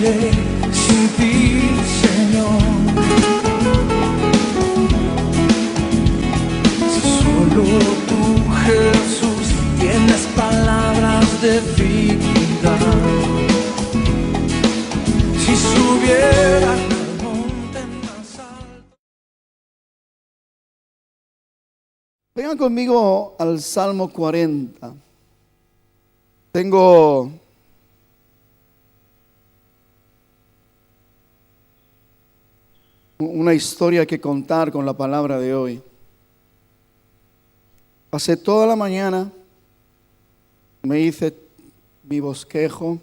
viviré sin ti, Señor? Si solo tú, Jesús, tienes palabras de vida. Si subiera al monte más alto. Vengan conmigo al Salmo 40. Tengo una historia que contar con la palabra de hoy. Pasé toda la mañana, me hice mi bosquejo.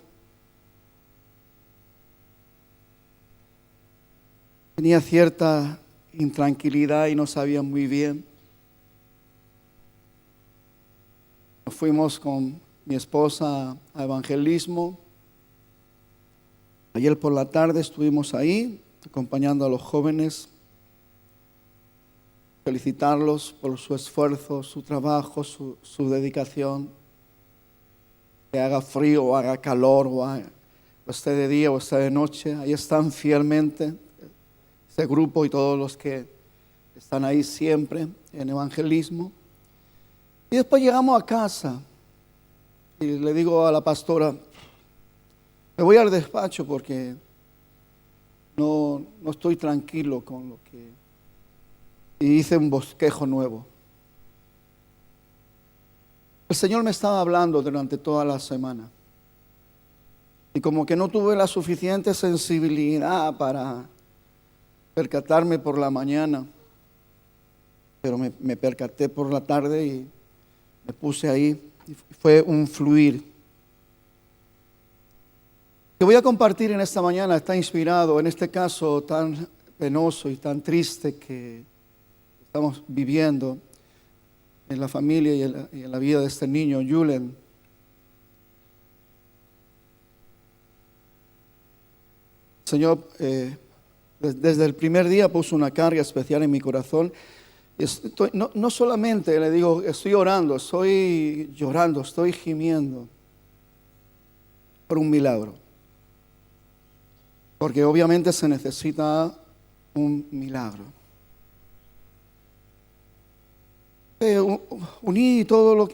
Tenía cierta intranquilidad y no sabía muy bien. Nos fuimos con mi esposa a evangelismo. Ayer por la tarde estuvimos ahí acompañando a los jóvenes, felicitarlos por su esfuerzo, su trabajo, su dedicación. Que haga frío o haga calor o esté de día o esté de noche, ahí están fielmente ese grupo y todos los que están ahí siempre en evangelismo. Y después llegamos a casa y le digo a la pastora, me voy al despacho porque no estoy tranquilo con lo que... Y hice un bosquejo nuevo. El Señor me estaba hablando durante toda la semana. Y como que no tuve la suficiente sensibilidad para percatarme por la mañana. Pero me percaté por la tarde y me puse ahí. Y fue un fluir. Que voy a compartir en esta mañana está inspirado en este caso tan penoso y tan triste que estamos viviendo en la familia y en la vida de este niño, Julen. El Señor, desde el primer día puso una carga especial en mi corazón. No solamente le digo, estoy orando, estoy llorando, estoy gimiendo por un milagro. Porque obviamente se necesita un milagro. Uní todos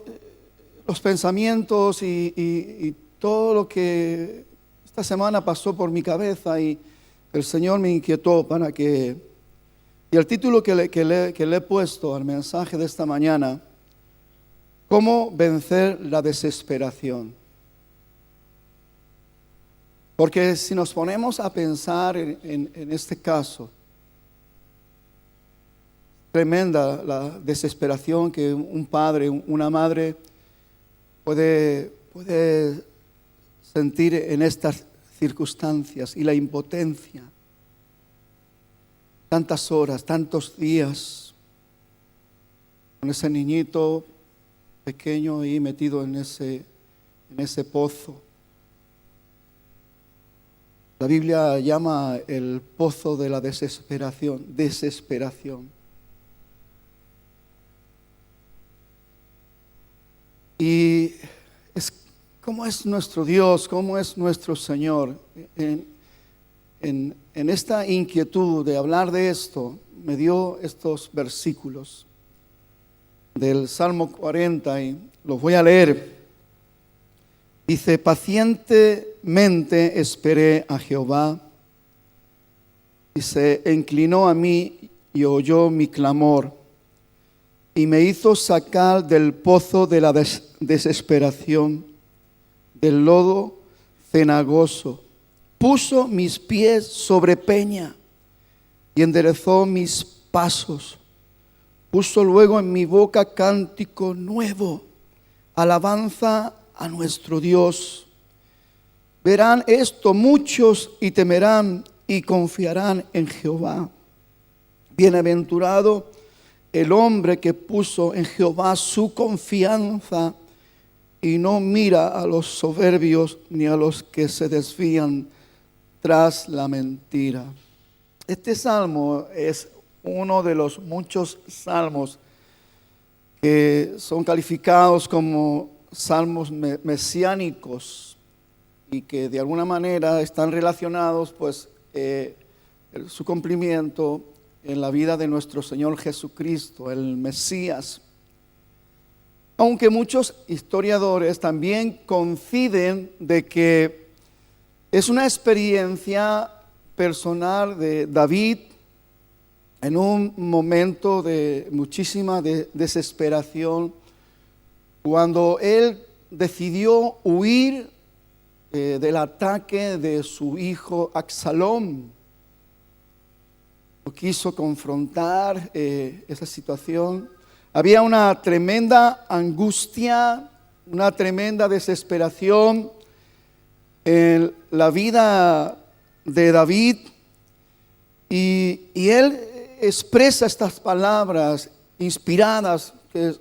los pensamientos y todo lo que esta semana pasó por mi cabeza y el Señor me inquietó para que... Y el título que le he puesto al mensaje de esta mañana, ¿cómo vencer la desesperación? Porque si nos ponemos a pensar en este caso, tremenda la desesperación que un padre, una madre puede sentir en estas circunstancias y la impotencia. Tantas horas, tantos días con ese niñito pequeño ahí metido en ese pozo. La Biblia llama el pozo de la desesperación. Y cómo es nuestro Dios, cómo es nuestro Señor. En esta inquietud de hablar de esto, me dio estos versículos del Salmo 40 y los voy a leer. Dice, pacientemente esperé a Jehová y se inclinó a mí y oyó mi clamor y me hizo sacar del pozo de la desesperación, del lodo cenagoso. Puso mis pies sobre peña y enderezó mis pasos. Puso luego en mi boca cántico nuevo, alabanza a nuestro Dios. Verán esto muchos y temerán y confiarán en Jehová. Bienaventurado el hombre que puso en Jehová su confianza y no mira a los soberbios ni a los que se desvían tras la mentira. Este salmo es uno de los muchos salmos que son calificados como salmos mesiánicos y que de alguna manera están relacionados, pues, su cumplimiento en la vida de nuestro Señor Jesucristo, el Mesías. Aunque muchos historiadores también coinciden de que es una experiencia personal de David en un momento de muchísima desesperación, cuando él decidió huir del ataque de su hijo Absalón. No quiso confrontar esa situación. Había una tremenda angustia, una tremenda desesperación en la vida de David, y él expresa estas palabras inspiradas, que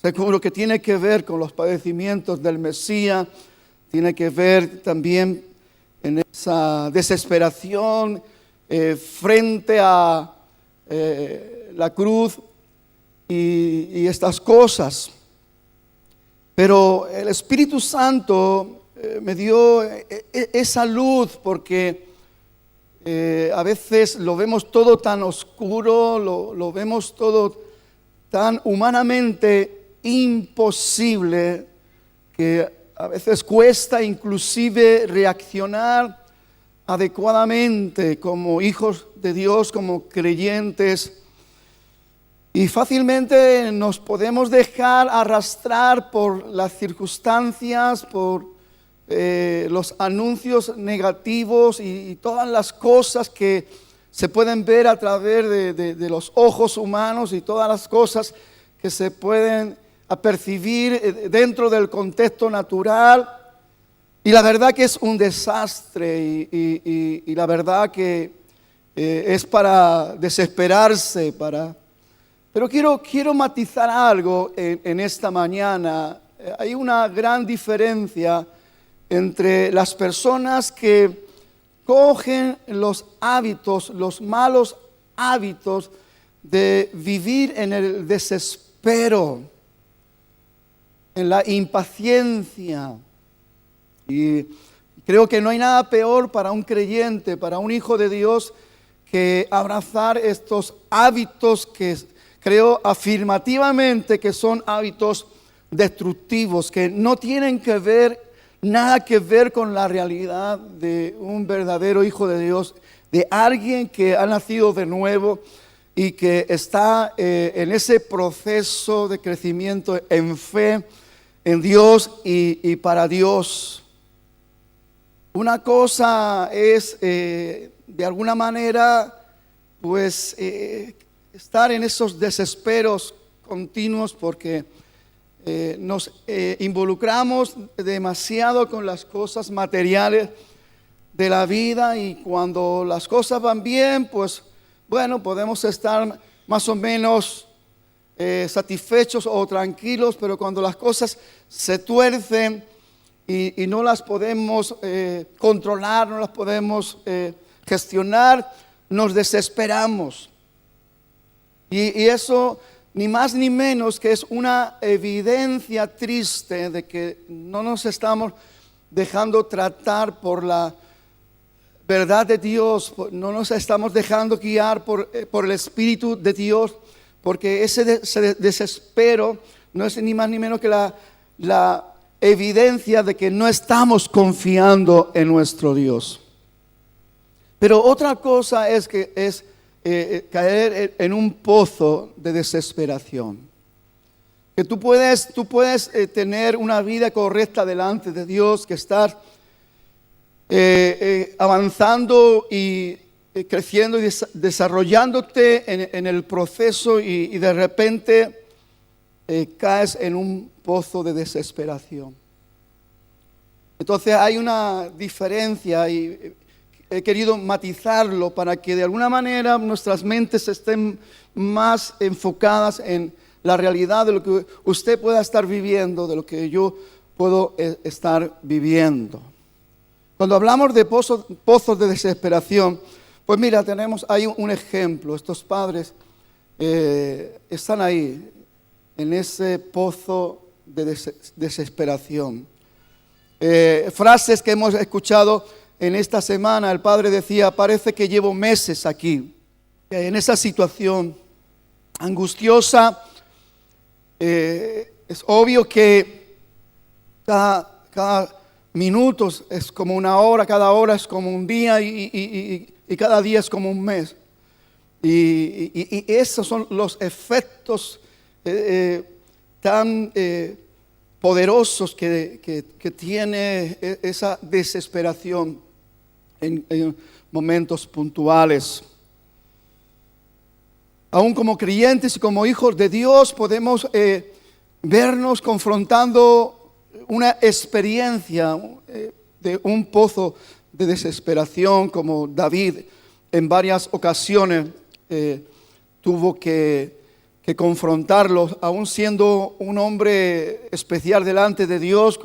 seguro que tiene que ver con los padecimientos del Mesías, tiene que ver también en esa desesperación frente a la cruz y estas cosas. Pero el Espíritu Santo me dio esa luz, porque a veces lo vemos todo tan oscuro, lo vemos todo tan humanamente imposible, que a veces cuesta inclusive reaccionar adecuadamente como hijos de Dios, como creyentes. Y fácilmente nos podemos dejar arrastrar por las circunstancias, por los anuncios negativos y todas las cosas que se pueden ver a través de los ojos humanos, y todas las cosas que se pueden percibir dentro del contexto natural. Y la verdad que es un desastre, y la verdad que es para desesperarse. Pero quiero matizar algo en esta mañana. Hay una gran diferencia entre las personas que cogen los hábitos, los malos hábitos de vivir en el desespero, en la impaciencia. Y creo que no hay nada peor para un creyente, para un hijo de Dios, que abrazar estos hábitos que creo afirmativamente que son hábitos destructivos, que no tienen nada que ver con la realidad de un verdadero hijo de Dios, de alguien que ha nacido de nuevo y que está en ese proceso de crecimiento en fe, en Dios y para Dios. Una cosa es, de alguna manera, pues estar en esos desesperos continuos, porque nos involucramos demasiado con las cosas materiales de la vida, y cuando las cosas van bien, pues bueno, podemos estar más o menos satisfechos o tranquilos, pero cuando las cosas se tuercen y no las podemos controlar, no las podemos gestionar, nos desesperamos. Y eso ni más ni menos que es una evidencia triste de que no nos estamos dejando tratar por la verdad de Dios, no nos estamos dejando guiar por el Espíritu de Dios, porque ese desespero no es ni más ni menos que la evidencia de que no estamos confiando en nuestro Dios. Pero otra cosa es que caer en un pozo de desesperación. Que tú puedes tener una vida correcta delante de Dios, que estar avanzando y creciendo y desarrollándote en el proceso, y de repente caes en un pozo de desesperación. Entonces hay una diferencia, y he querido matizarlo para que de alguna manera nuestras mentes estén más enfocadas en la realidad de lo que usted pueda estar viviendo, de lo que yo puedo estar viviendo. Cuando hablamos de pozos de desesperación, pues mira, tenemos ahí un ejemplo. Estos padres están ahí, en ese pozo de desesperación. frases que hemos escuchado en esta semana. El padre decía, parece que llevo meses aquí, en esa situación angustiosa. Es obvio que cada minuto es como una hora, cada hora es como un día y cada día es como un mes. Y esos son los efectos tan poderosos que tiene esa desesperación en momentos puntuales. Aún como creyentes y como hijos de Dios podemos vernos confrontando una experiencia de un pozo de desesperación, como David en varias ocasiones tuvo que confrontarlos, aún siendo un hombre especial delante de Dios,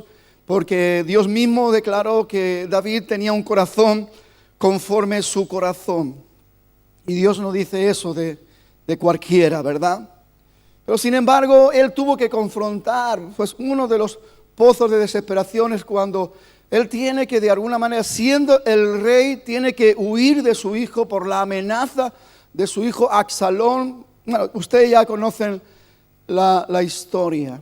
porque Dios mismo declaró que David tenía un corazón conforme su corazón. Y Dios no dice eso de cualquiera, ¿verdad? Pero sin embargo, él tuvo que confrontar, pues uno de los pozos de desesperación es cuando él tiene que, de alguna manera, siendo el rey, tiene que huir de su hijo por la amenaza de su hijo Absalón. Bueno, ustedes ya conocen la historia.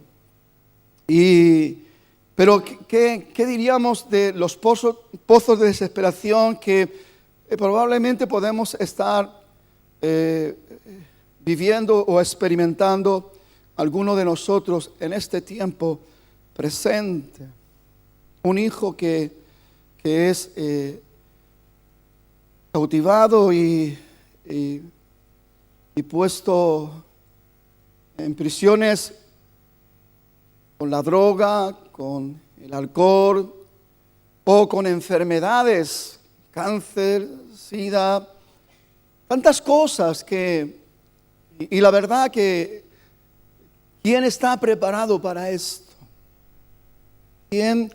Pero ¿qué diríamos de los pozos de desesperación que probablemente podemos estar viviendo o experimentando algunos de nosotros en este tiempo presente? Un hijo que es cautivado y puesto en prisiones con la droga, con el alcohol o con enfermedades, cáncer, sida, tantas cosas y la verdad que ¿quién está preparado para esto? ¿Quién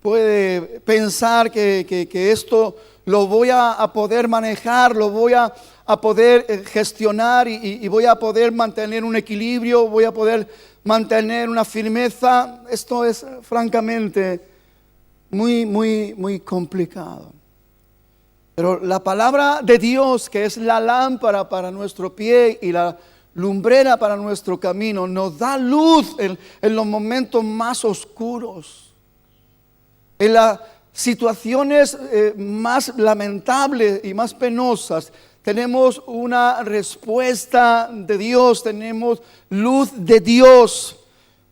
puede pensar que esto lo voy a poder manejar, lo voy a poder gestionar y voy a poder mantener un equilibrio, voy a poder mantener una firmeza? Esto es francamente muy complicado. Pero la palabra de Dios, que es la lámpara para nuestro pie y la lumbrera para nuestro camino, nos da luz en los momentos más oscuros, en las situaciones más lamentables y más penosas. Tenemos una respuesta de Dios, tenemos luz de Dios,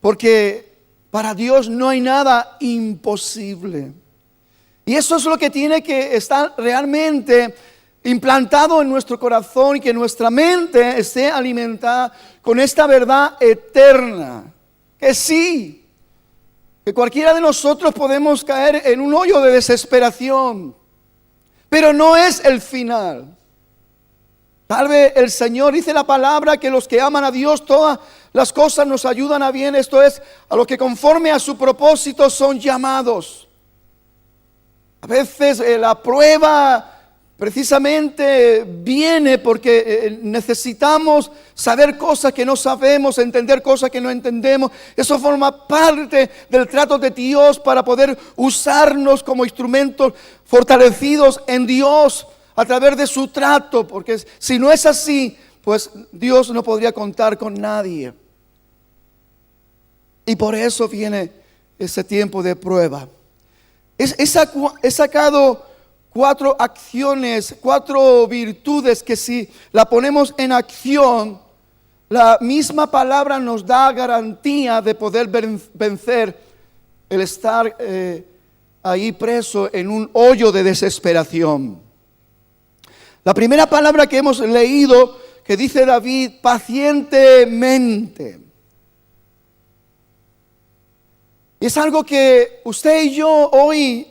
porque para Dios no hay nada imposible. Y eso es lo que tiene que estar realmente implantado en nuestro corazón y que nuestra mente esté alimentada con esta verdad eterna. Que sí, que cualquiera de nosotros podemos caer en un hoyo de desesperación, pero no es el final. Tal vez el Señor dice la palabra que los que aman a Dios todas las cosas nos ayudan a bien, esto es, a los que conforme a su propósito son llamados. A veces la prueba precisamente viene porque necesitamos saber cosas que no sabemos, entender cosas que no entendemos. Eso forma parte del trato de Dios para poder usarnos como instrumentos fortalecidos en Dios a través de su trato, porque si no es así, pues Dios no podría contar con nadie. Y por eso viene ese tiempo de prueba. He sacado 4 acciones, 4 virtudes que si la ponemos en acción, la misma palabra nos da garantía de poder vencer el estar ahí preso en un hoyo de desesperación. La primera palabra que hemos leído, que dice David, pacientemente. Y es algo que usted y yo hoy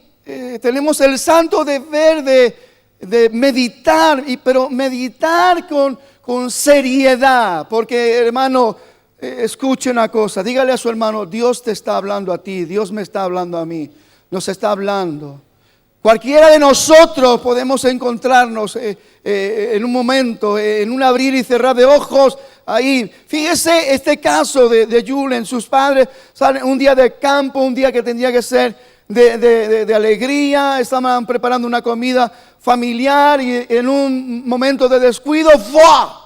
tenemos el santo deber de meditar, pero meditar con seriedad. Porque, hermano, escuche una cosa, dígale a su hermano, Dios te está hablando a ti, Dios me está hablando a mí, nos está hablando. Cualquiera de nosotros podemos encontrarnos en un momento, en un abrir y cerrar de ojos, ahí. Fíjese este caso de Julen, sus padres salen un día de campo, un día que tendría que ser de alegría, estaban preparando una comida familiar y en un momento de descuido, ¡fua!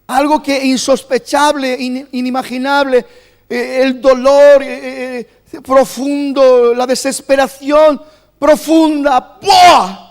Algo que insospechable, inimaginable, el dolor profundo, la desesperación profunda, ¡buah!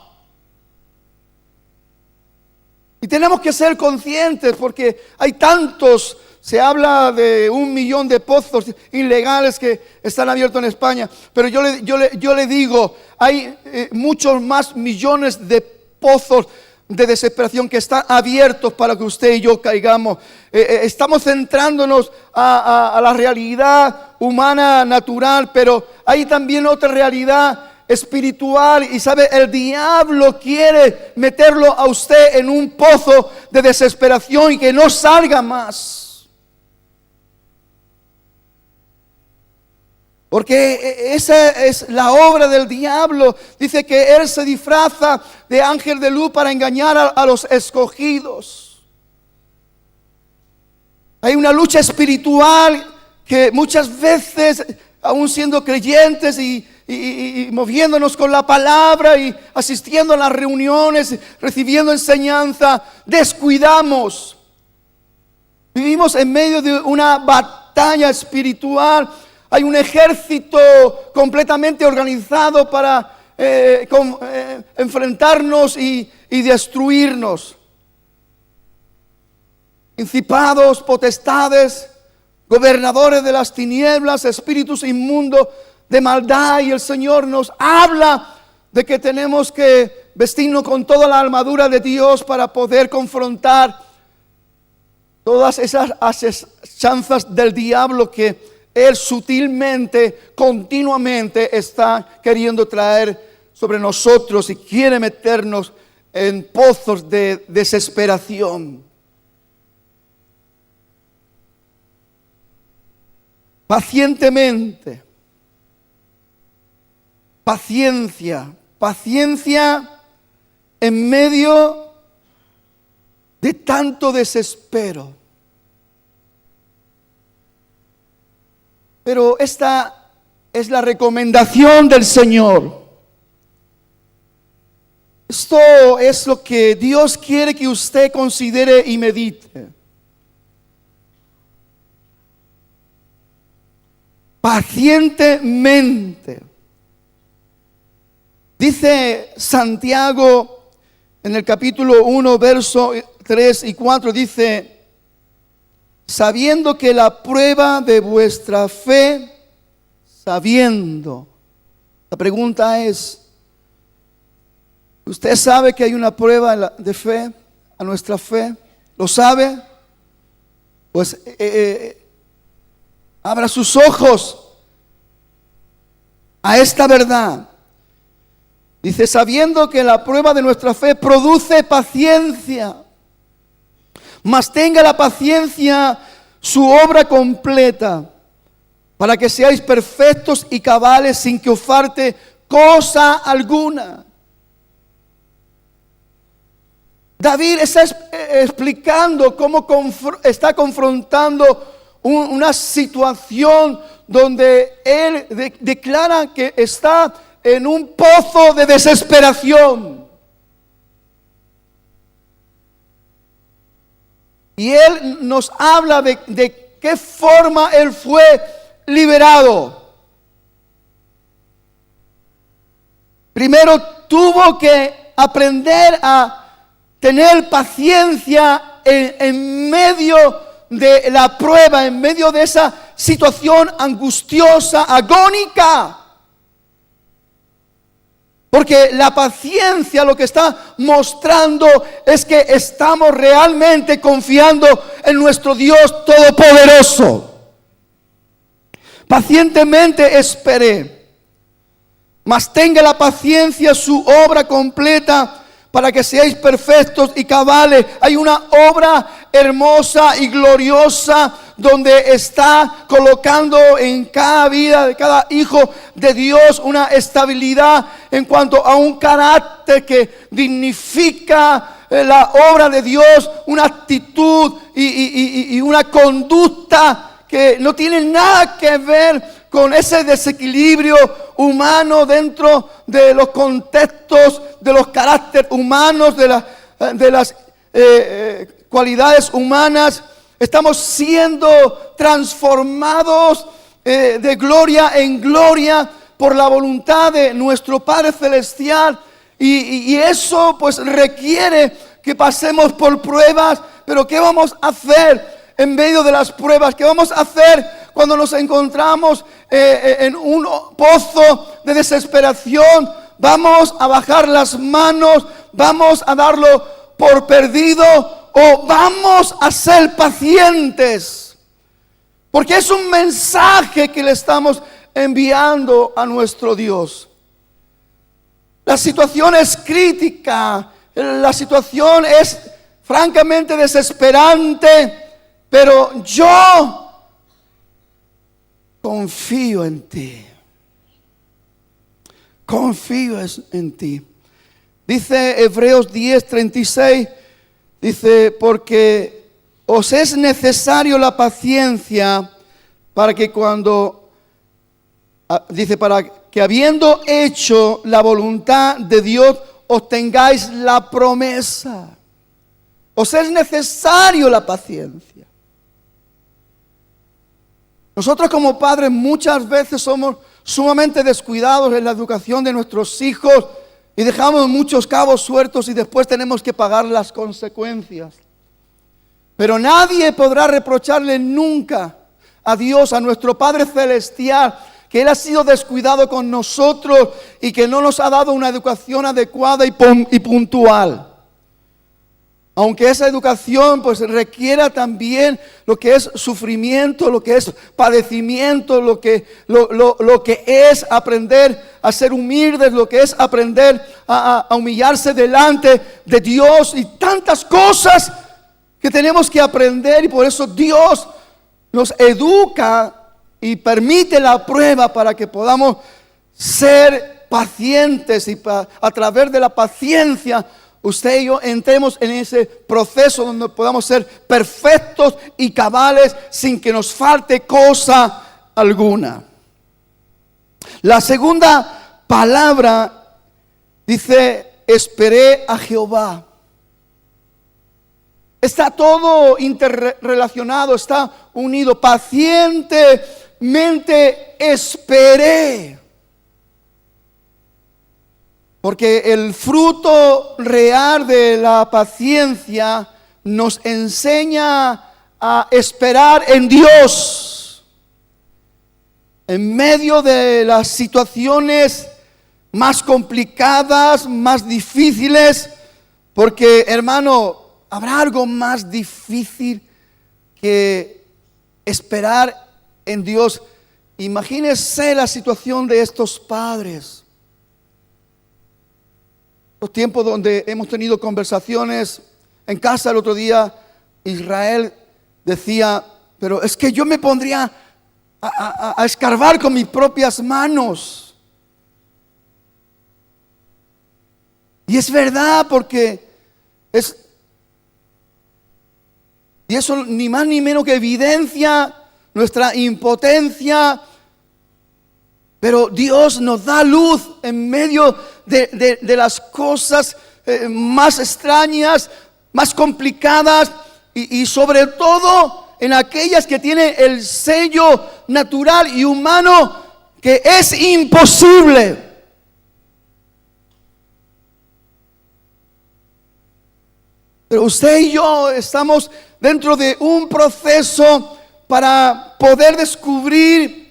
Y tenemos que ser conscientes porque hay tantos, se habla de 1 millón de pozos ilegales que están abiertos en España, pero yo le digo, hay muchos más millones de pozos de desesperación que están abiertos para que usted y yo caigamos. Estamos centrándonos a la realidad humana, natural, pero hay también otra realidad espiritual, y sabe, el diablo quiere meterlo a usted en un pozo de desesperación y que no salga más, porque esa es la obra del diablo. Dice que él se disfraza de ángel de luz para engañar a los escogidos. Hay una lucha espiritual que muchas veces, aún siendo creyentes y moviéndonos con la palabra y asistiendo a las reuniones, recibiendo enseñanza, descuidamos. Vivimos en medio de una batalla espiritual. Hay un ejército completamente organizado para enfrentarnos y destruirnos. Principados, potestades, gobernadores de las tinieblas, espíritus inmundos de maldad, y el Señor nos habla de que tenemos que vestirnos con toda la armadura de Dios para poder confrontar todas esas asechanzas del diablo que Él sutilmente, continuamente está queriendo traer sobre nosotros y quiere meternos en pozos de desesperación. Pacientemente. Paciencia en medio de tanto desespero. Pero esta es la recomendación del Señor. Esto es lo que Dios quiere que usted considere y medite. Pacientemente. Dice Santiago en el capítulo 1, verso 3 y 4, dice: sabiendo que la prueba de vuestra fe, sabiendo. La pregunta es, ¿usted sabe que hay una prueba de fe, a nuestra fe? ¿Lo sabe? Pues abra sus ojos a esta verdad. Dice, sabiendo que la prueba de nuestra fe produce paciencia, mas tenga la paciencia su obra completa, para que seáis perfectos y cabales sin que os falte cosa alguna. David está explicando cómo está confrontando una situación donde él declara que está en un pozo de desesperación. Y él nos habla de qué forma él fue liberado. Primero tuvo que aprender a tener paciencia en medio de la prueba, en medio de esa situación angustiosa, agónica. Porque la paciencia lo que está mostrando es que estamos realmente confiando en nuestro Dios Todopoderoso. Pacientemente esperé, mas tenga la paciencia su obra completa, para que seáis perfectos y cabales. Hay una obra hermosa y gloriosa donde está colocando en cada vida de cada hijo de Dios una estabilidad en cuanto a un carácter que dignifica la obra de Dios, una actitud y una conducta que no tiene nada que ver con ese desequilibrio humano dentro de los contextos, de los caracteres humanos, de las cualidades humanas. Estamos siendo transformados de gloria en gloria por la voluntad de nuestro Padre Celestial. Y eso pues requiere que pasemos por pruebas. Pero ¿qué vamos a hacer en medio de las pruebas? ¿Qué vamos a hacer cuando nos encontramos en un pozo de desesperación? ¿Vamos a bajar las manos? ¿Vamos a darlo por perdido? ¿O vamos a ser pacientes? Porque es un mensaje que le estamos enviando a nuestro Dios. La situación es crítica, la situación es francamente desesperante, pero yo confío en ti. Confío en ti. Dice Hebreos 10:36, dice, porque os es necesario la paciencia para que para que habiendo hecho la voluntad de Dios, obtengáis la promesa. Os es necesario la paciencia. Nosotros como padres muchas veces somos sumamente descuidados en la educación de nuestros hijos y dejamos muchos cabos sueltos y después tenemos que pagar las consecuencias. Pero nadie podrá reprocharle nunca a Dios, a nuestro Padre Celestial, que Él ha sido descuidado con nosotros y que no nos ha dado una educación adecuada y puntual. Aunque esa educación pues requiera también lo que es sufrimiento, lo que es padecimiento, lo que es aprender a ser humildes, lo que es aprender a humillarse delante de Dios y tantas cosas que tenemos que aprender, y por eso Dios nos educa y permite la prueba para que podamos ser pacientes y a través de la paciencia usted y yo entremos en ese proceso donde podamos ser perfectos y cabales sin que nos falte cosa alguna. La segunda palabra dice: esperé a Jehová. Está todo interrelacionado, está unido. Pacientemente esperé. Porque el fruto real de la paciencia nos enseña a esperar en Dios. En medio de las situaciones más complicadas, más difíciles. Porque, hermano, ¿habrá algo más difícil que esperar en Dios? Imagínese la situación de estos padres. Los tiempos donde hemos tenido conversaciones en casa el otro día, Israel decía, pero es que yo me pondría a escarbar con mis propias manos. Y es verdad, porque y eso ni más ni menos que evidencia nuestra impotencia. Pero Dios nos da luz en medio de las cosas más extrañas, más complicadas y sobre todo en aquellas que tienen el sello natural y humano que es imposible. Pero usted y yo estamos dentro de un proceso para poder descubrir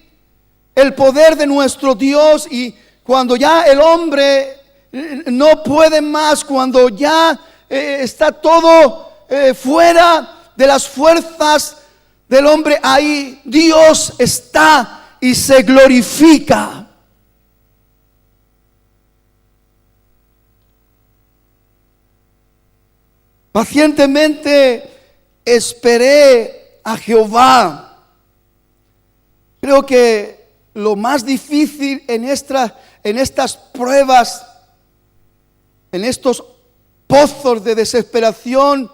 el poder de nuestro Dios, y cuando ya el hombre no puede más, cuando ya está todo fuera de las fuerzas del hombre, ahí Dios está y se glorifica. Pacientemente esperé a Jehová. Creo que lo más difícil en estas pruebas, en estos pozos de desesperación,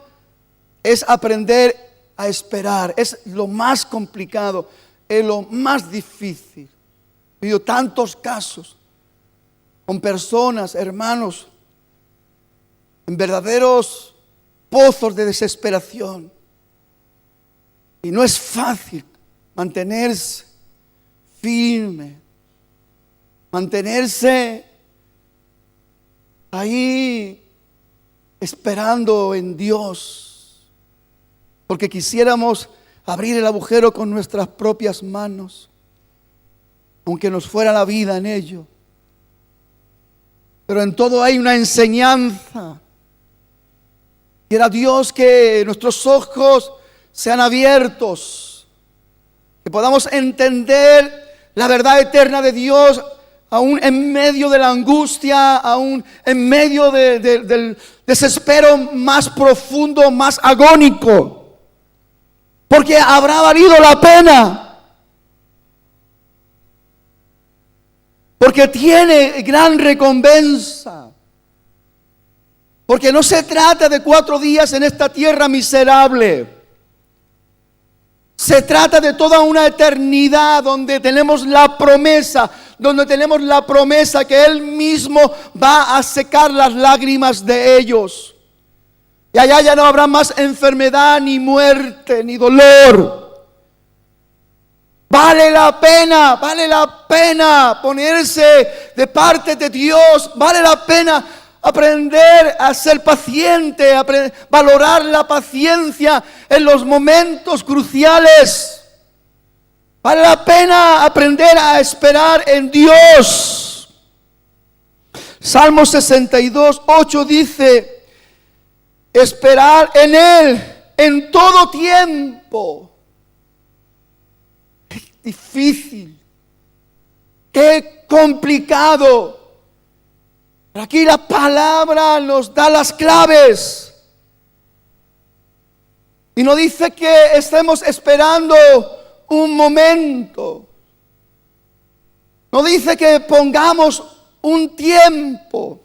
es aprender a esperar. Es lo más complicado. es lo más difícil. He vivido tantos casos con personas, hermanos, en verdaderos pozos de desesperación. Y no es fácil mantenerse firme, mantenerse ahí esperando en Dios, porque quisiéramos abrir el agujero con nuestras propias manos, aunque nos fuera la vida en ello. Pero en todo hay una enseñanza. Quiera Dios que nuestros ojos sean abiertos, que podamos entender la verdad eterna de Dios, aún en medio de la angustia, aún en medio del desespero más profundo, más agónico, porque habrá valido la pena, porque tiene gran recompensa, porque no se trata de 4 días en esta tierra miserable. Se trata de toda una eternidad donde tenemos la promesa, que Él mismo va a secar las lágrimas de ellos. Y allá ya no habrá más enfermedad, ni muerte, ni dolor. Vale la pena ponerse de parte de Dios. Vale la pena aprender a ser paciente, valorar la paciencia en los momentos cruciales. Vale la pena aprender a esperar en Dios. Salmo 62:8 dice: esperar en Él en todo tiempo. Es difícil, qué complicado. Aquí la palabra nos da las claves. Y no dice que estemos esperando un momento. No dice que pongamos un tiempo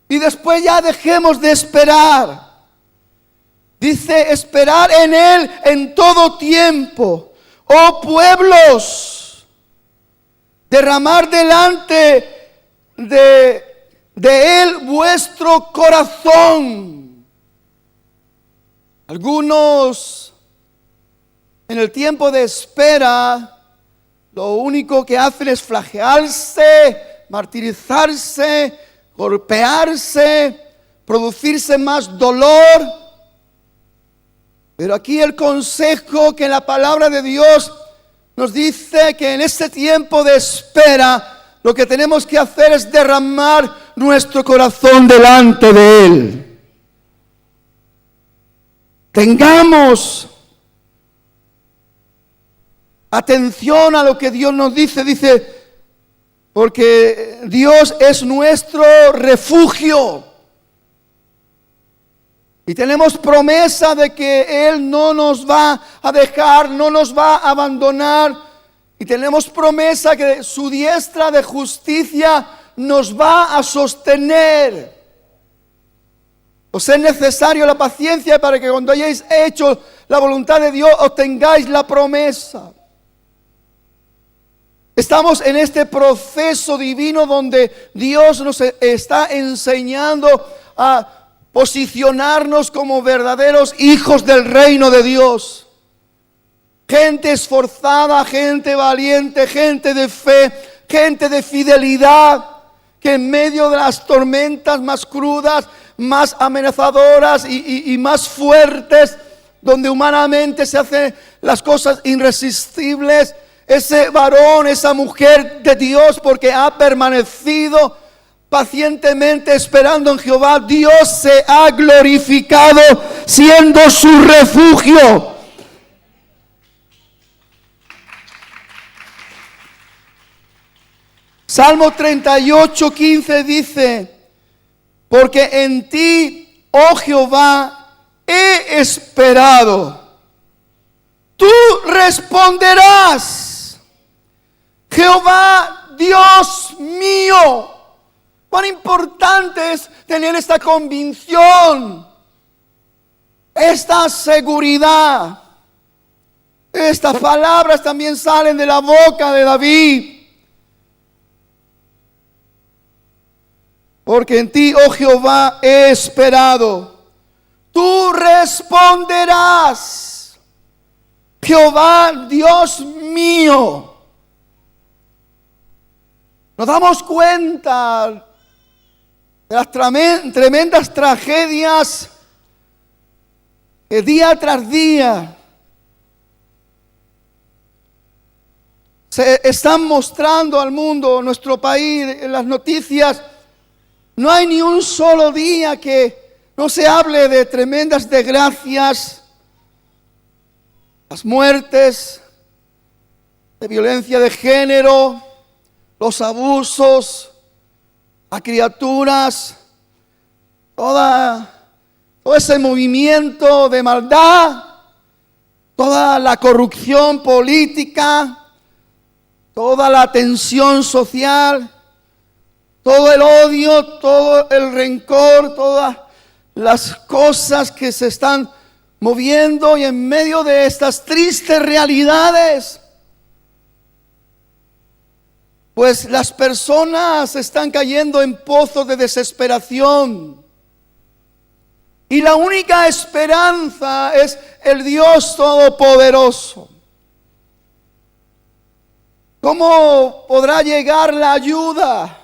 y después ya dejemos de esperar. Dice esperar en Él en todo tiempo. Oh pueblos, derramar delante de Él vuestro corazón. Algunos en el tiempo de espera lo único que hacen es flagelarse, martirizarse, golpearse, producirse más dolor. Pero aquí el consejo que la palabra de Dios nos dice que en este tiempo de espera lo que tenemos que hacer es derramar nuestro corazón delante de Él. Tengamos atención a lo que Dios nos dice. Dice, porque Dios es nuestro refugio. Y tenemos promesa de que Él no nos va a dejar, no nos va a abandonar. Y tenemos promesa que su diestra de justicia nos va a sostener. Os es necesario la paciencia para que cuando hayáis hecho la voluntad de Dios obtengáis la promesa. Estamos en este proceso divino donde Dios nos está enseñando a posicionarnos como verdaderos hijos del reino de Dios. Gente esforzada, gente valiente, gente de fe, gente de fidelidad, que en medio de las tormentas más crudas, más amenazadoras y más fuertes, donde humanamente se hacen las cosas irresistibles, ese varón, esa mujer de Dios, porque ha permanecido pacientemente esperando en Jehová, Dios se ha glorificado siendo su refugio. Salmo 38:15 dice: porque en ti, oh Jehová, he esperado. Tú responderás. Jehová, Dios mío. Cuán importante es tener esta convicción, esta seguridad. Estas palabras también salen de la boca de David. Porque en ti, oh Jehová, he esperado. Tú responderás, Jehová, Dios mío. Nos damos cuenta de las tremendas tragedias que día tras día se están mostrando al mundo, nuestro país, en las noticias. No hay ni un solo día que no se hable de tremendas desgracias, las muertes, de violencia de género, los abusos a criaturas, todo ese movimiento de maldad, toda la corrupción política, toda la tensión social, todo el odio, todo el rencor, todas las cosas que se están moviendo, y en medio de estas tristes realidades, pues las personas están cayendo en pozos de desesperación. Y la única esperanza es el Dios Todopoderoso. ¿Cómo podrá llegar la ayuda?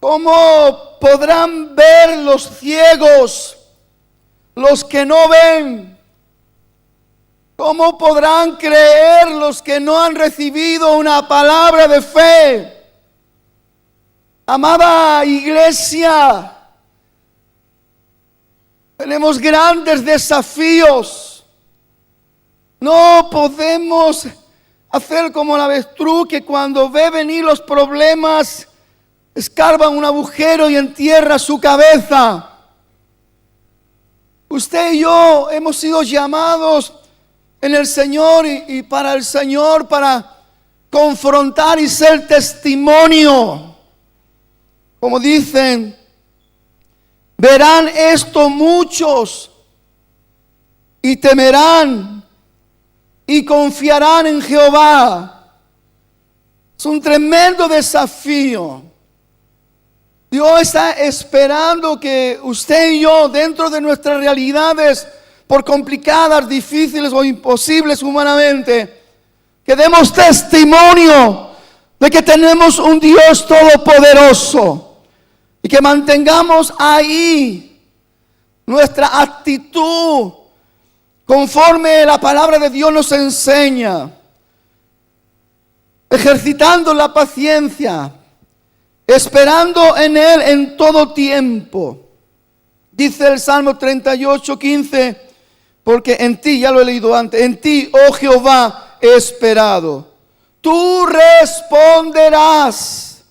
¿Cómo podrán ver los ciegos, los que no ven? ¿Cómo podrán creer los que no han recibido una palabra de fe? Amada iglesia, tenemos grandes desafíos. No podemos hacer como el avestruz, que cuando ve venir los problemas escarba un agujero y entierra su cabeza. Usted y yo hemos sido llamados en el Señor y para el Señor, para confrontar y ser testimonio. Como dicen, verán esto muchos y temerán y confiarán en Jehová. Es un tremendo desafío. Dios está esperando que usted y yo, dentro de nuestras realidades, por complicadas, difíciles o imposibles humanamente, que demos testimonio de que tenemos un Dios todopoderoso, y que mantengamos ahí nuestra actitud conforme la palabra de Dios nos enseña, ejercitando la paciencia, esperando en Él en todo tiempo. Dice el Salmo 38:15, porque en ti, ya lo he leído antes, en ti, oh Jehová, he esperado. Tú responderás,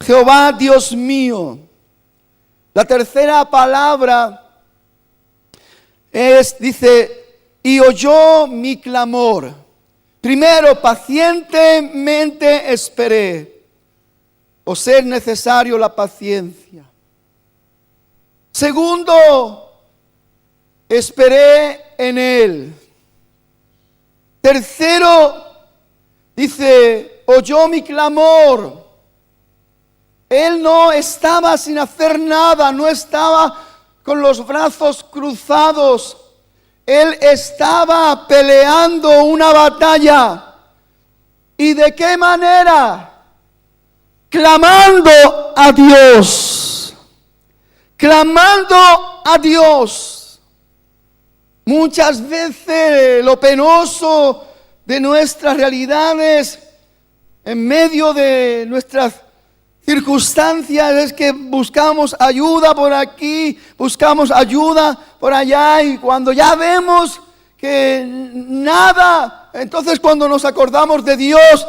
Jehová Dios mío. La tercera palabra dice, y oyó mi clamor. Primero, pacientemente esperé. O ser necesario la paciencia. Segundo, esperé en Él. Tercero, dice, oyó mi clamor. Él no estaba sin hacer nada, no estaba con los brazos cruzados. Él estaba peleando una batalla. ¿Y de qué manera? Clamando a Dios. Clamando a Dios. Muchas veces lo penoso de nuestras realidades, en medio de nuestras circunstancias, es que buscamos ayuda por aquí, buscamos ayuda por allá, y cuando ya vemos que nada, entonces cuando nos acordamos de Dios,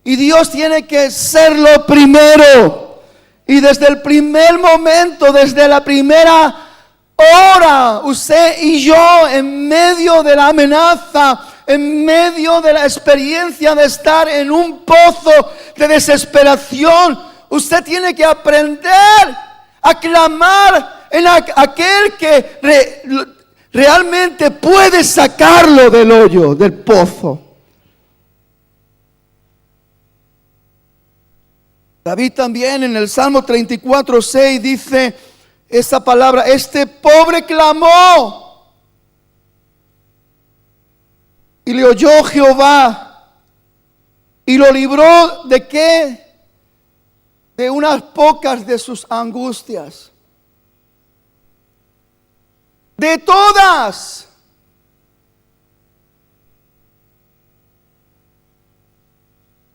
y Dios tiene que ser lo primero. Y desde el primer momento, desde la primera hora, usted y yo, en medio de la amenaza, en medio de la experiencia de estar en un pozo de desesperación, usted tiene que aprender a clamar en aquel que realmente puede sacarlo del hoyo, del pozo. David también en el Salmo 34:6 dice esta palabra: este pobre clamó y le oyó Jehová y lo libró ¿de qué? De unas pocas de sus angustias. De todas.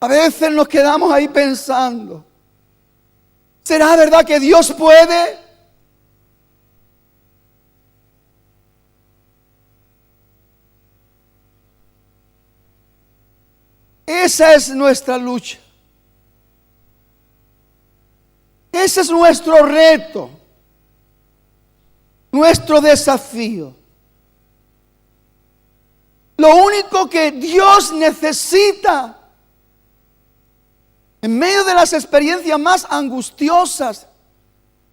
A veces nos quedamos ahí pensando, ¿será verdad que Dios puede? Esa es nuestra lucha. Ese es nuestro reto, nuestro desafío. Lo único que Dios necesita en medio de las experiencias más angustiosas,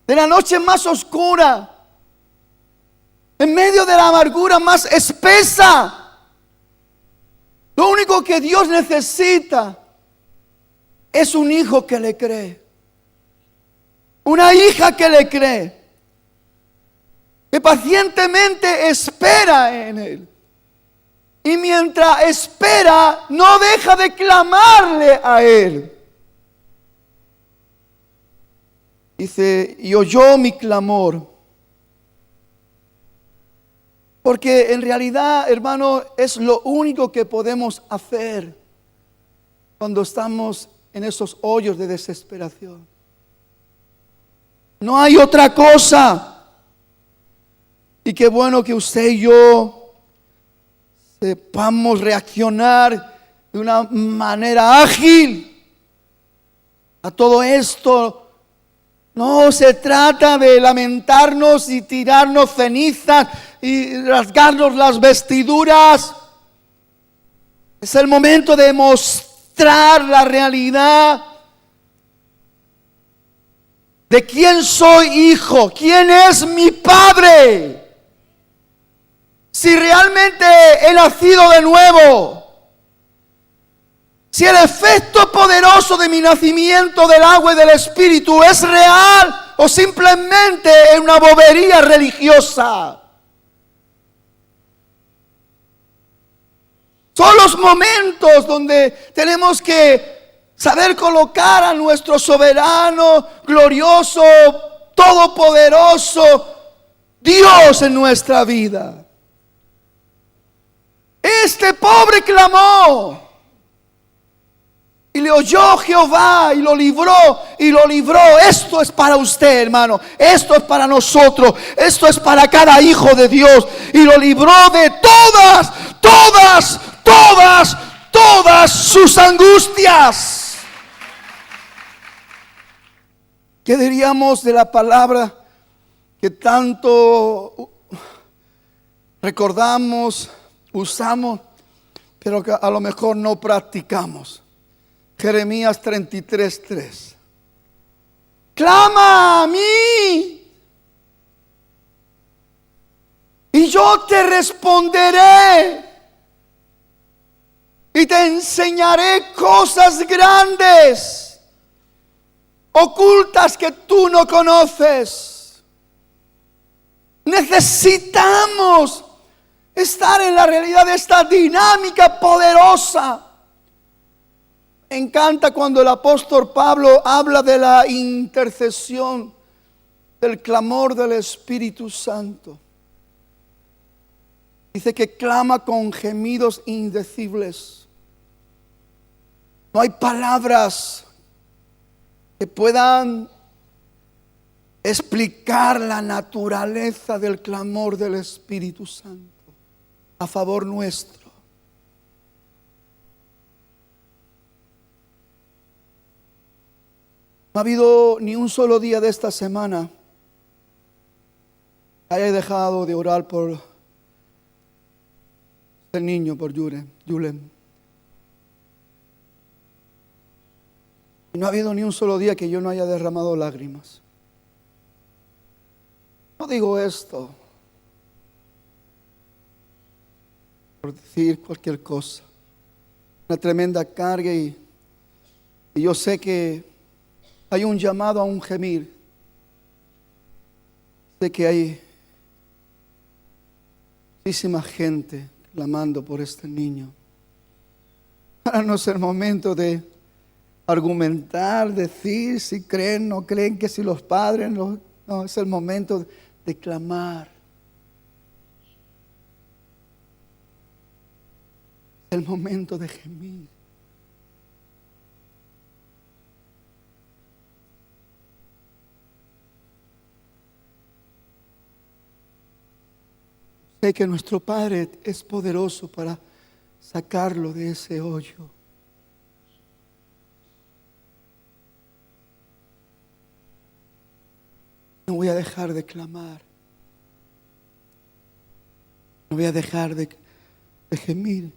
de la noche más oscura, en medio de la amargura más espesa, lo único que Dios necesita es un hijo que le cree, una hija que le cree, que pacientemente espera en Él. Y mientras espera, no deja de clamarle a Él. Dice, y oyó mi clamor. Porque en realidad, hermano, es lo único que podemos hacer cuando estamos en esos hoyos de desesperación. No hay otra cosa. Y qué bueno que usted y yo sepamos reaccionar de una manera ágil a todo esto. No se trata de lamentarnos y tirarnos cenizas y rasgarnos las vestiduras. Es el momento de mostrar la realidad de quién soy hijo, quién es mi padre. Si realmente he nacido de nuevo. Si el efecto poderoso de mi nacimiento del agua y del Espíritu es real o simplemente es una bobería religiosa. Son los momentos donde tenemos que saber colocar a nuestro soberano, glorioso, todopoderoso Dios en nuestra vida. Este pobre clamó. Y le oyó Jehová y lo libró y lo libró. Esto es para usted, hermano. Esto es para nosotros. Esto es para cada hijo de Dios. Y lo libró de todas sus angustias. ¿Qué diríamos de la palabra que tanto recordamos, usamos, pero que a lo mejor no practicamos? Jeremías 33:3. Clama a mí y yo te responderé y te enseñaré cosas grandes, ocultas que tú no conoces. Necesitamos estar en la realidad de esta dinámica poderosa. Me encanta cuando el apóstol Pablo habla de la intercesión, del clamor del Espíritu Santo. Dice que clama con gemidos indecibles. No hay palabras que puedan explicar la naturaleza del clamor del Espíritu Santo a favor nuestro. No ha habido ni un solo día de esta semana que haya dejado de orar por el niño, por Julen. Y no ha habido ni un solo día que yo no haya derramado lágrimas. No digo esto por decir cualquier cosa. Una tremenda carga y yo sé que hay un llamado a un gemir. Sé que hay muchísima gente clamando por este niño. Ahora no es el momento de argumentar, decir si creen, no creen, que si los padres, no, es el momento de clamar. Es el momento de gemir. Sé que nuestro Padre es poderoso para sacarlo de ese hoyo. No voy a dejar de clamar. No voy a dejar de gemir.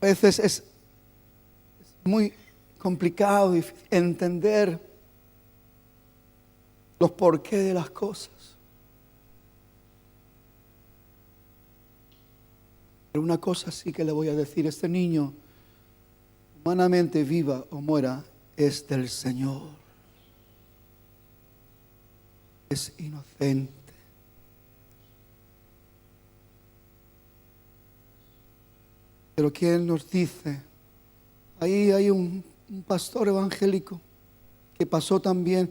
A veces es muy complicado entender los porqués de las cosas. Pero una cosa sí que le voy a decir: este niño, humanamente viva o muera, es del Señor. Es inocente. Pero ¿quién nos dice? Ahí hay un pastor evangélico que pasó también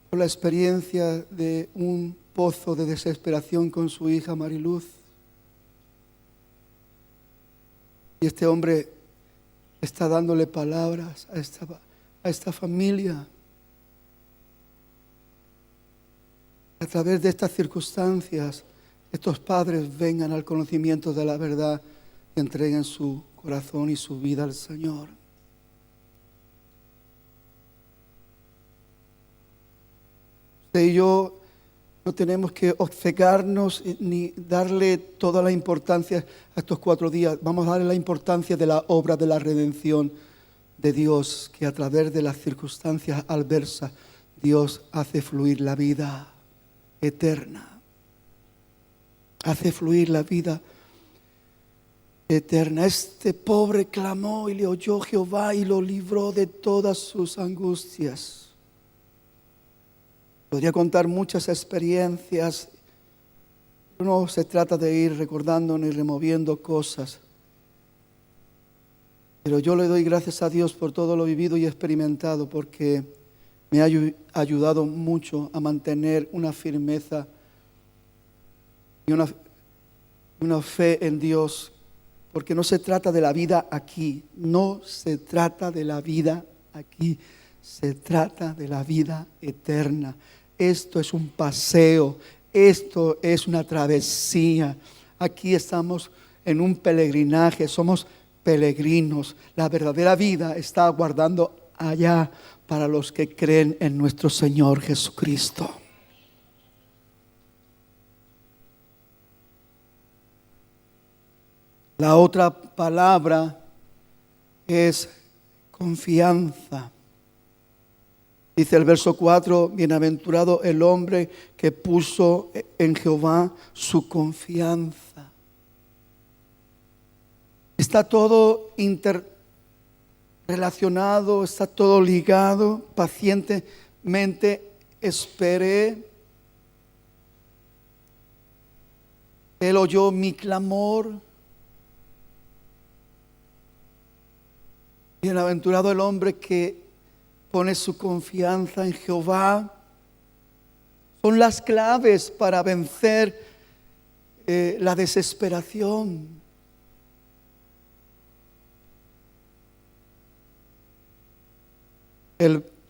por la experiencia de un pozo de desesperación con su hija Mariluz. Y este hombre está dándole palabras a esta familia. A través de estas circunstancias, estos padres vengan al conocimiento de la verdad y entreguen su corazón y su vida al Señor. Usted y yo no tenemos que obcecarnos ni darle toda la importancia a estos 4 días. Vamos a darle la importancia de la obra de la redención de Dios, que a través de las circunstancias adversas Dios hace fluir la vida eterna. Hace fluir la vida eterna. Este pobre clamó y le oyó Jehová y lo libró de todas sus angustias. Podría contar muchas experiencias. No se trata de ir recordando ni removiendo cosas. Pero yo le doy gracias a Dios por todo lo vivido y experimentado, porque me ha ayudado mucho a mantener una firmeza y una fe en Dios. Porque no se trata de la vida aquí, no se trata de la vida aquí, se trata de la vida eterna. Esto es un paseo, esto es una travesía. Aquí estamos en un peregrinaje, somos peregrinos. La verdadera vida está aguardando allá para los que creen en nuestro Señor Jesucristo. La otra palabra es confianza. Dice el verso 4, bienaventurado el hombre que puso en Jehová su confianza. Está todo interrelacionado, está todo ligado. Pacientemente esperé. Él oyó mi clamor. Bienaventurado el hombre que pone su confianza en Jehová. Son las claves para vencer la desesperación.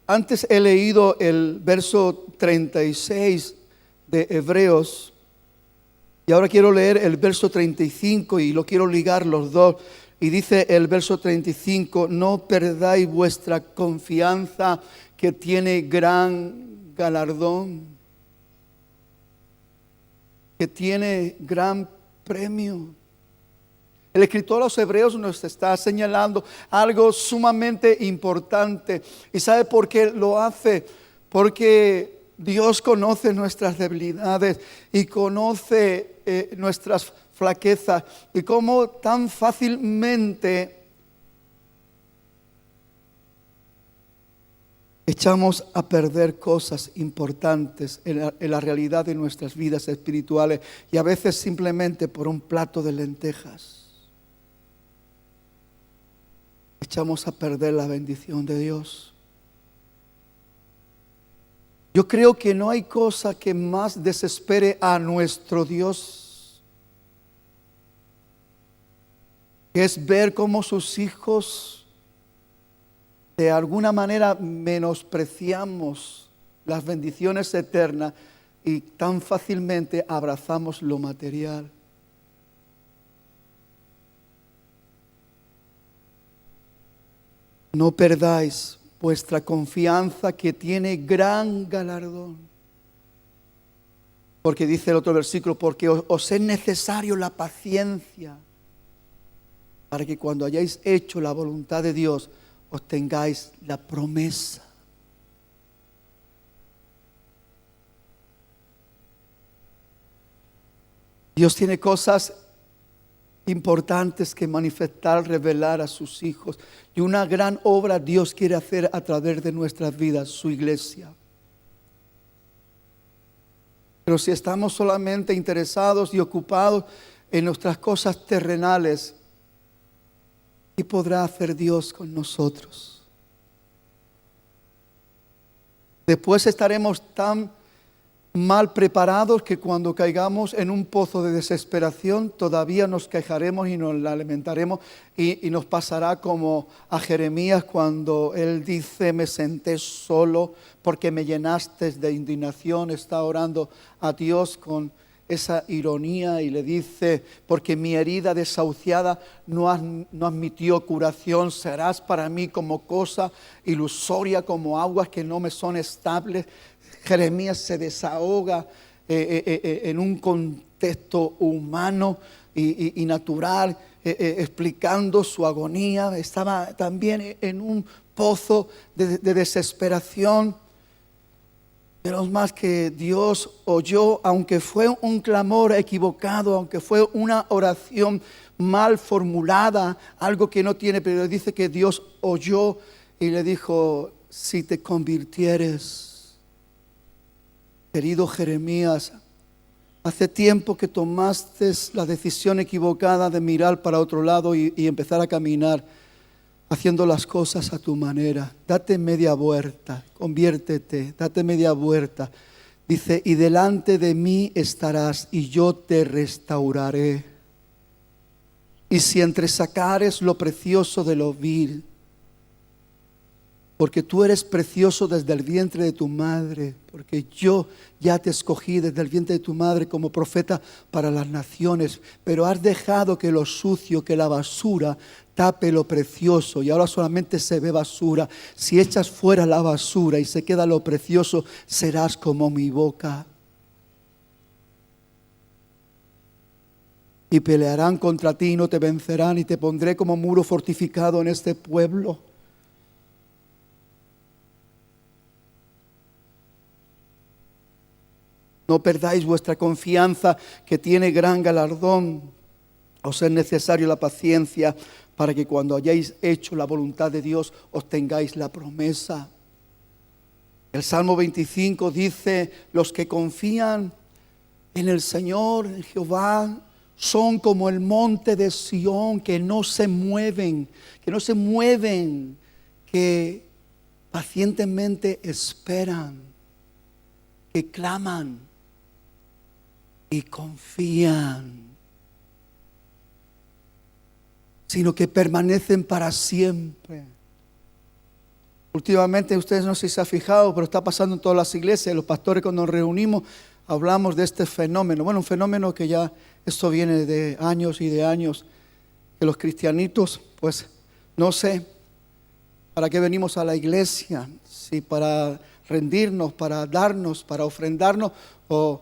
Antes he leído el verso 36 de Hebreos y ahora quiero leer el verso 35 y lo quiero ligar los dos. Y dice el verso 35, no perdáis vuestra confianza, que tiene gran galardón, que tiene gran premio. El escritor a los Hebreos nos está señalando algo sumamente importante. ¿Y sabe por qué lo hace? porque Dios conoce nuestras debilidades y conoce nuestras flaquezas y cómo tan fácilmente echamos a perder cosas importantes en la realidad de nuestras vidas espirituales, y a veces simplemente por un plato de lentejas echamos a perder la bendición de Dios. Yo creo que no hay cosa que más desespere a nuestro Dios, que es ver cómo sus hijos de alguna manera menospreciamos las bendiciones eternas y tan fácilmente abrazamos lo material. No perdáis vuestra confianza, que tiene gran galardón. Porque dice el otro versículo, porque os es necesario la paciencia, para que cuando hayáis hecho la voluntad de Dios, obtengáis la promesa. Dios tiene cosas importantes que manifestar, revelar a sus hijos. Y una gran obra Dios quiere hacer a través de nuestras vidas, su iglesia. Pero si estamos solamente interesados y ocupados en nuestras cosas terrenales, ¿qué podrá hacer Dios con nosotros? Después estaremos tan mal preparados que cuando caigamos en un pozo de desesperación todavía nos quejaremos y nos lamentaremos, y nos pasará como a Jeremías cuando él dice: me senté solo porque me llenaste de indignación. Está orando a Dios con esa ironía y le dice: porque mi herida desahuciada no admitió curación, serás para mí como cosa ilusoria, como aguas que no me son estables. Jeremías se desahoga en un contexto humano y natural, explicando su agonía. Estaba también en un pozo de desesperación. Menos más que Dios oyó, aunque fue un clamor equivocado, aunque fue una oración mal formulada, algo que no tiene, pero dice que Dios oyó y le dijo: si te convirtieres. Querido Jeremías, hace tiempo que tomaste la decisión equivocada de mirar para otro lado y empezar a caminar haciendo las cosas a tu manera. Date media vuelta, conviértete, date media vuelta. Dice: y delante de mí estarás y yo te restauraré. Y si entresacares lo precioso de lo vil, porque tú eres precioso desde el vientre de tu madre, porque yo ya te escogí desde el vientre de tu madre como profeta para las naciones, pero has dejado que lo sucio, que la basura tape lo precioso, y ahora solamente se ve basura. Si echas fuera la basura y se queda lo precioso, serás como mi boca. Y pelearán contra ti y no te vencerán, y te pondré como muro fortificado en este pueblo. No perdáis vuestra confianza, que tiene gran galardón. Os es necesario la paciencia, para que cuando hayáis hecho la voluntad de Dios, obtengáis la promesa. El Salmo 25 dice: los que confían en el Señor, en Jehová, son como el monte de Sión, que no se mueven, que pacientemente esperan, que claman y confían, sino que permanecen para siempre. Últimamente, ustedes no sé si se han fijado, pero está pasando en todas las iglesias. Los pastores, cuando nos reunimos, hablamos de este fenómeno. Bueno, un fenómeno que ya esto viene de años y de años, que los cristianitos, pues no sé para qué venimos a la iglesia, si para rendirnos, para darnos, para ofrendarnos, o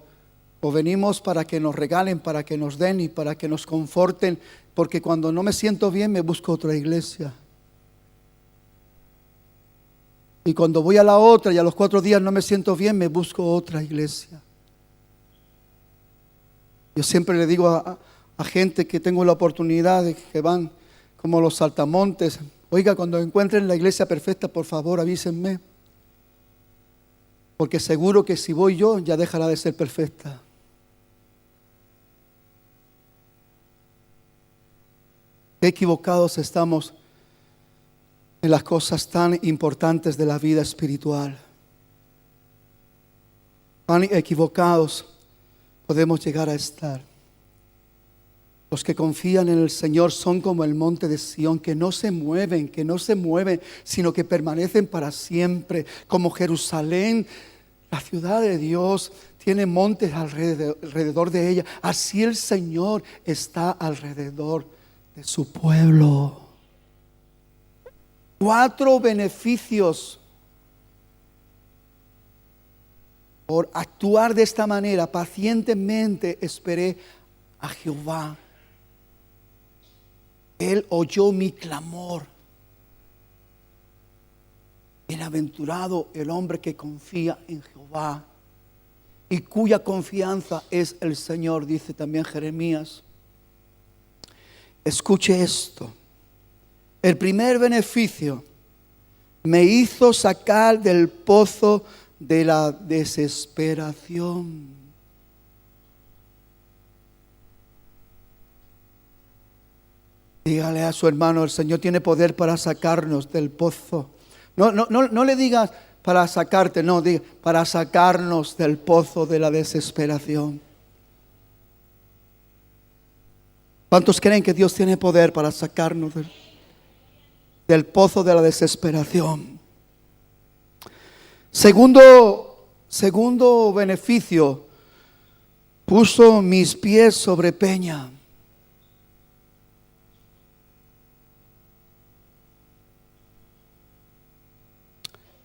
venimos para que nos regalen, para que nos den y para que nos conforten, porque cuando no me siento bien me busco otra iglesia. Y cuando voy a la otra y a los 4 días no me siento bien, me busco otra iglesia. Yo siempre le digo a gente que tengo la oportunidad de que van como los saltamontes: oiga, cuando encuentren la iglesia perfecta, por favor avísenme, porque seguro que si voy yo ya dejará de ser perfecta. Qué equivocados estamos en las cosas tan importantes de la vida espiritual. Tan equivocados podemos llegar a estar. Los que confían en el Señor son como el monte de Sión, que no se mueven, sino que permanecen para siempre. Como Jerusalén, la ciudad de Dios, tiene montes alrededor de ella. Así el Señor está alrededor de su pueblo. 4 beneficios por actuar de esta manera. Pacientemente esperé a Jehová. Él oyó mi clamor. Bienaventurado el hombre que confía en Jehová y cuya confianza es el Señor, dice también Jeremías. Escuche esto. El primer beneficio: me hizo sacar del pozo de la desesperación. Dígale a su hermano: el Señor tiene poder para sacarnos del pozo. No le digas para sacarte, no, diga para sacarnos del pozo de la desesperación. ¿Cuántos creen que Dios tiene poder para sacarnos del pozo de la desesperación? Segundo beneficio: puso mis pies sobre peña.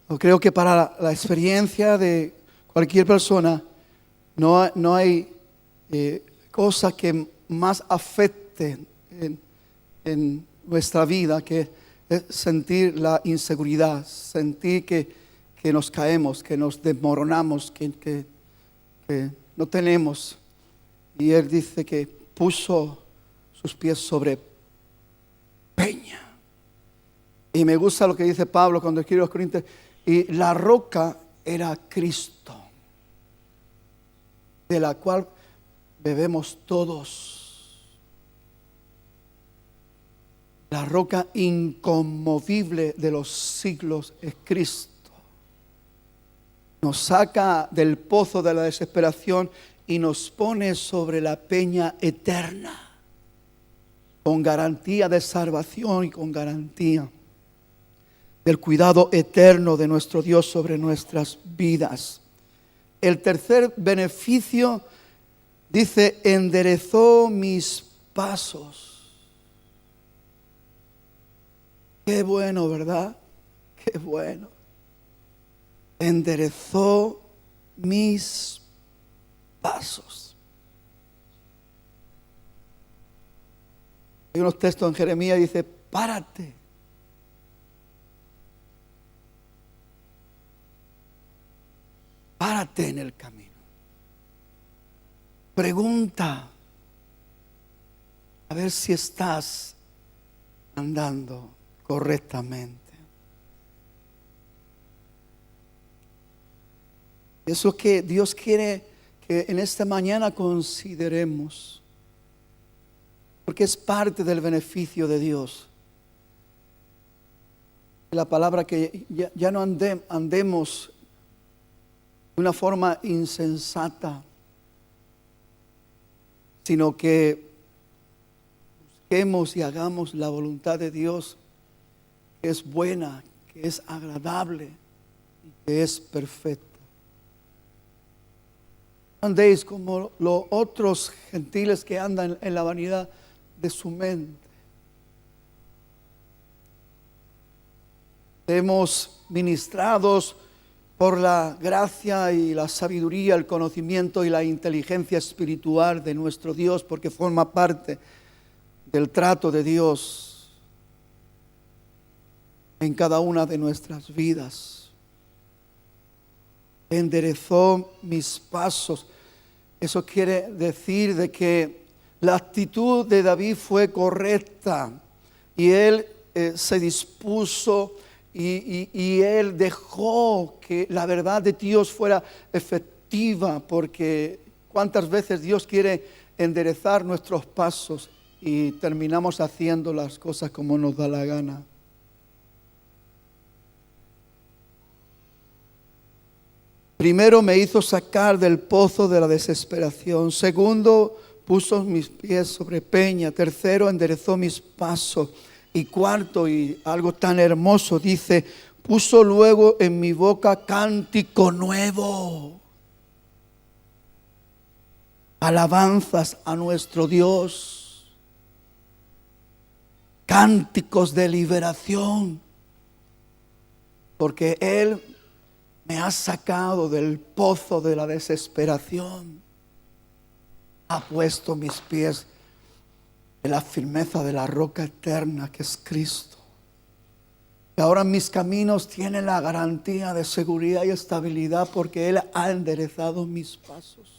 Yo creo que para la experiencia de cualquier persona no hay cosa que más afecte en nuestra vida que es sentir la inseguridad, sentir que nos caemos, que nos desmoronamos, que no tenemos. Y Él dice que puso sus pies sobre peña. Y me gusta lo que dice Pablo cuando escribe a los Corintios: y la roca era Cristo, de la cual bebemos todos. La roca inconmovible de los siglos es Cristo. Nos saca del pozo de la desesperación y nos pone sobre la peña eterna, con garantía de salvación y con garantía del cuidado eterno de nuestro Dios sobre nuestras vidas. El tercer beneficio dice: enderezó mis pasos. Qué bueno, ¿verdad? Qué bueno. Enderezó mis pasos. Hay unos textos en Jeremías, dice: párate. Párate en el camino. Pregunta a ver si estás andando correctamente. Eso que Dios quiere que en esta mañana consideremos, porque es parte del beneficio de Dios. La palabra que ya no andemos de una forma insensata, sino que busquemos y hagamos la voluntad de Dios, que es buena, que es agradable y que es perfecta. No andéis como los otros gentiles que andan en la vanidad de su mente. Hemos ministrados por la gracia y la sabiduría, el conocimiento y la inteligencia espiritual de nuestro Dios, porque forma parte del trato de Dios en cada una de nuestras vidas. enderezó mis pasos. Eso quiere decir de que la actitud de David fue correcta y él se dispuso y él dejó que la verdad de Dios fuera efectiva, porque cuántas veces Dios quiere enderezar nuestros pasos y terminamos haciendo las cosas como nos da la gana. Primero, me hizo sacar del pozo de la desesperación. Segundo, puso mis pies sobre peña. Tercero, enderezó mis pasos. Y cuarto, y algo tan hermoso, dice, puso luego en mi boca cántico nuevo. Alabanzas a nuestro Dios. Cánticos de liberación. Porque Él me ha sacado del pozo de la desesperación. Ha puesto mis pies en la firmeza de la roca eterna que es Cristo. Y ahora mis caminos tienen la garantía de seguridad y estabilidad porque Él ha enderezado mis pasos.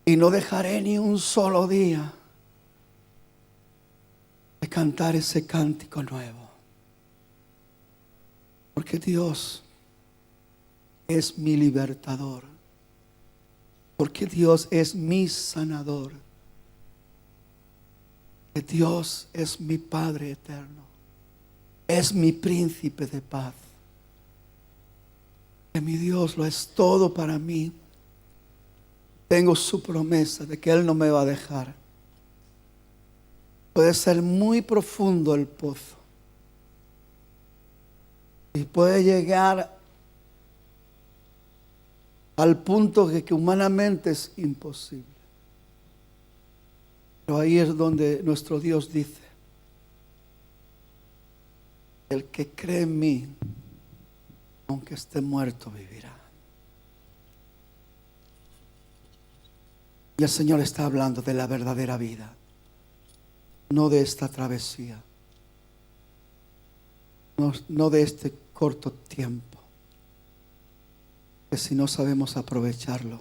Y no dejaré ni un solo día de cantar ese cántico nuevo. Porque Dios es mi libertador. Porque Dios es mi sanador. Que Dios es mi Padre eterno. Es mi príncipe de paz. Que mi Dios lo es todo para mí. Tengo su promesa de que Él no me va a dejar. Puede ser muy profundo el pozo. Y puede llegar al punto de que humanamente es imposible. Pero ahí es donde nuestro Dios dice: el que cree en mí, aunque esté muerto, vivirá. Y el Señor está hablando de la verdadera vida, no de esta travesía, no de este corto tiempo, que si no sabemos aprovecharlo,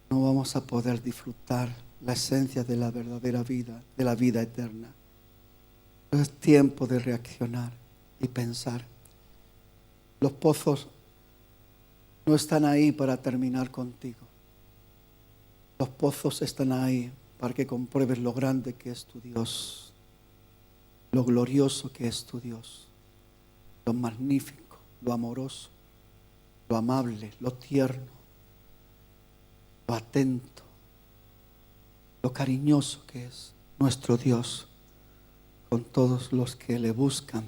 no vamos a poder disfrutar la esencia de la verdadera vida, de la vida eterna. Es tiempo de reaccionar y pensar. Los pozos no están ahí para terminar contigo. Los pozos están ahí para que compruebes lo grande que es tu Dios, lo glorioso que es tu Dios, lo magnífico, lo amoroso, lo amable, lo tierno, lo atento, lo cariñoso que es nuestro Dios con todos los que le buscan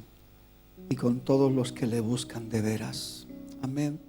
y con todos los que le buscan de veras. Amén.